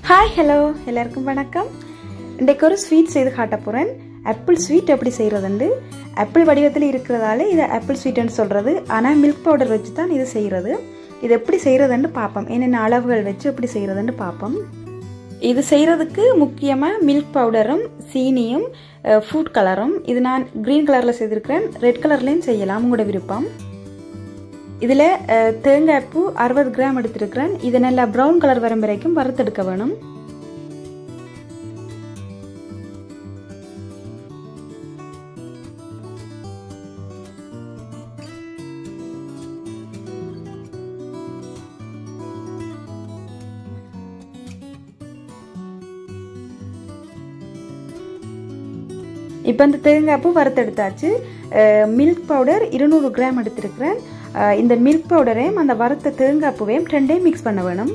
Hi, hello, எல்லாருக்கும் வணக்கம். இன்றைக்கு ஒரு ஸ்வீட் செய்து காட்ட போறேன். ஆப்பிள் ஸ்வீட் எப்படி செய்யறதுன்னு. ஆப்பிள் வடிவத்தில் இருக்கிறதால இத ஆப்பிள் ஸ்வீட்னு சொல்றது. ஆனா மில்க் பவுடர் வச்சு தான் இது செய்யறது. இது எப்படி செய்யறதுன்னு பாப்போம். என்னென்ன அளவுகள் வச்சு எப்படி செய்யறதுன்னு பாப்போம். இது செய்யறதுக்கு முக்கியமா மில்க் பவுடரும் சீனியும் ஃபுட் கலரும். இது நான் கிரீன் கலர்ல செய்திருக்கேன். ரெட் கலர்லயும் செய்யலாம் உங்களோட விருப்பம். இதில் தேங்காய் பூ 60 கிராம் எடுத்துருக்கிறேன். இதை நல்லா ப்ரௌன் கலர் வரும் வரைக்கும் வறுத்தெடுக்க வேணும். இப்போ இந்த தேங்காய் பூ வறுத்தெடுத்தாச்சு. மில்க் பவுடர் 200 கிராம் எடுத்துருக்கிறேன். இந்த மில்க் பவுடரையும் அந்த வறுத்த தேங்காய் பூவையும் ரெண்டையும் மிக்ஸ் பண்ண வேணும்.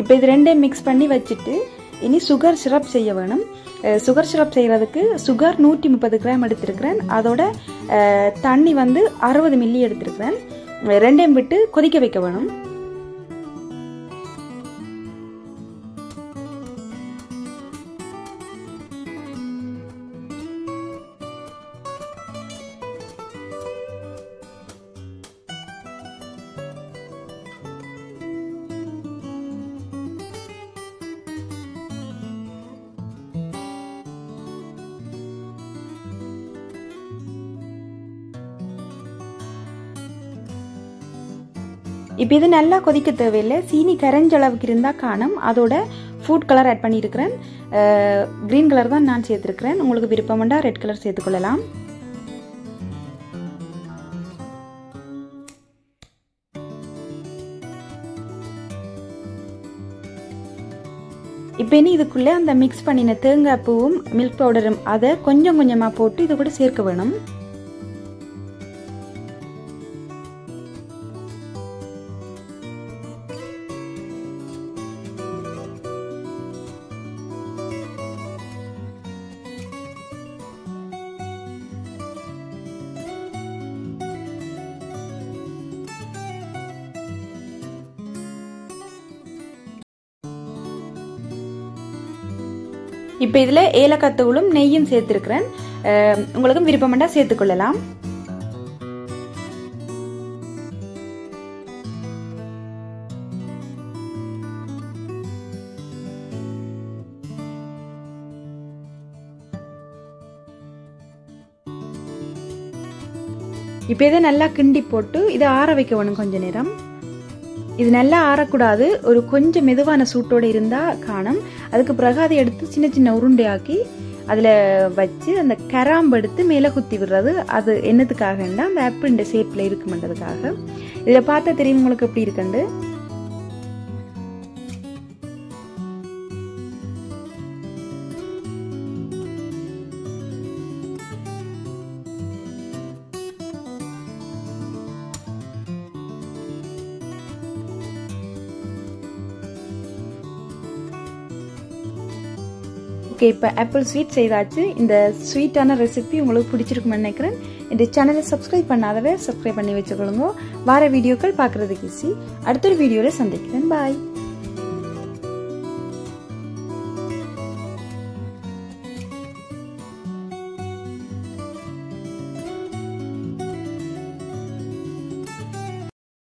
இப்போ இது ரெண்டையும் மிக்ஸ் பண்ணி வச்சுட்டு இனி சுகர் சிரப் செய்ய வேணும். சுகர் சிரப் செய்யறதுக்கு சுகர் 130 கிராம் எடுத்திருக்கிறேன். அதோட தண்ணி 60 மில்லி எடுத்திருக்கிறேன். ரெண்டையும் விட்டு கொதிக்க வைக்க வேணும். இப்போ இது நல்லா கொதிக்க தேவையில்லை. சீனி கரைஞ்ச அளவுக்கு இருந்தால் காணும். அதோட ஃபுட் கலர் ஆட் பண்ணியிருக்கிறேன். கிரீன் கலர் தான் நான் சேர்த்துருக்கிறேன். உங்களுக்கு விருப்பம்ண்டா ரெட் கலர் சேர்த்துக்கொள்ளலாம். இப்போ இனி இதுக்குள்ளே அந்த மிக்ஸ் பண்ணின தேங்காய் பூவும் மில்க் பவுடரும் அதை கொஞ்சம் கொஞ்சமாக போட்டு இது கூட சேர்க்க வேணும். இப்போ இதில் ஏலக்காய் தூளும் நெய்யும் சேர்த்துருக்கிறேன். உங்களுக்கு விருப்பம்ண்டா சேர்த்துக்கொள்ளலாம். இப்போ இதை நல்லா கிண்டி போட்டு இதை ஆற வைக்க வேணும் கொஞ்ச நேரம். இது நல்லா ஆறக்கூடாது. ஒரு கொஞ்சம் மெதுவான சூட்டோடு இருந்தால் காணும். அதுக்கு பிறகு அதை எடுத்து சின்ன சின்ன உருண்டையாக்கி அதில் வச்சு அந்த கராம்பு எடுத்து மேலே குத்தி விடுறது. அது என்னத்துக்காகண்டா அந்த ஆப்பிள் ஷேப்பில் இருக்குமென்றதுக்காக. இதில் பார்த்தா தெரியும் உங்களுக்கு எப்படி இருக்குண்டு. ஓகே, இப்போ ஆப்பிள் ஸ்வீட் செய்தாச்சு. இந்த ஸ்வீட்டான ரெசிபி உங்களுக்கு பிடிச்சிருக்குன்னு நினைக்கிறேன். இந்த சேனலை சப்ஸ்கிரைப் பண்ணாதவே சப்ஸ்கிரைப் பண்ணி வச்சுக்கொள்ளுங்க. வார வீடியோக்கள் பார்க்குறதுக்கு ஈஸி. அடுத்த ஒரு வீடியோவில் சந்திக்கிறேன். பாய்.